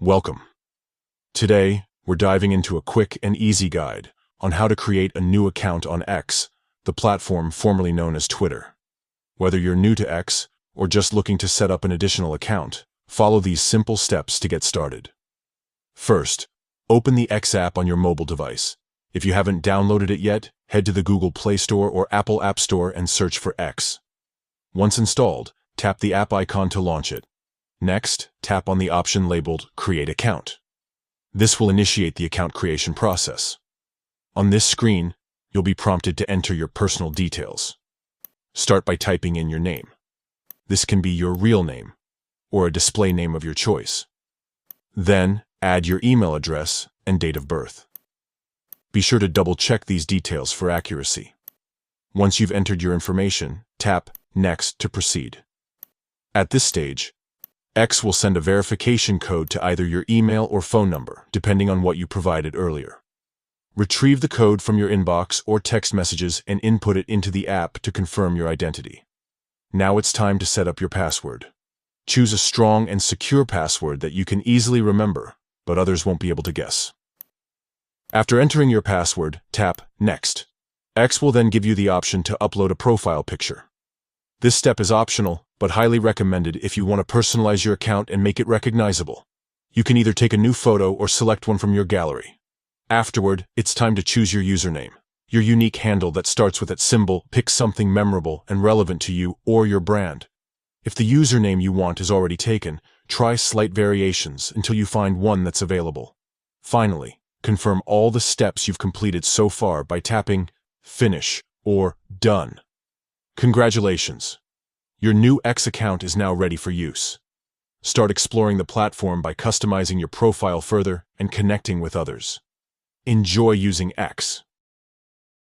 Welcome. Today, we're diving into a quick and easy guide on how to create a new account on X, the platform formerly known as Twitter. Whether you're new to X or just looking to set up an additional account, follow these simple steps to get started. First, open the X app on your mobile device. If you haven't downloaded it yet, head to the Google Play Store or Apple App Store and search for X. Once installed, tap the app icon to launch it. Next, tap on the option labeled Create Account. This will initiate the account creation process. On this screen, you'll be prompted to enter your personal details. Start by typing in your name. This can be your real name or a display name of your choice. Then, add your email address and date of birth. Be sure to double-check these details for accuracy. Once you've entered your information, tap Next to proceed. At this stage, X will send a verification code to either your email or phone number, depending on what you provided earlier. Retrieve the code from your inbox or text messages and input it into the app to confirm your identity. Now it's time to set up your password. Choose a strong and secure password that you can easily remember, but others won't be able to guess. After entering your password, tap Next. X will then give you the option to upload a profile picture. This step is optional, but highly recommended if you want to personalize your account and make it recognizable. You can either take a new photo or select one from your gallery. Afterward, it's time to choose your username. Your unique handle that starts with that symbol. Pick something memorable and relevant to you or your brand. If the username you want is already taken, try slight variations until you find one that's available. Finally, confirm all the steps you've completed so far by tapping Finish or Done. Congratulations! Your new X account is now ready for use. Start exploring the platform by customizing your profile further and connecting with others. Enjoy using X.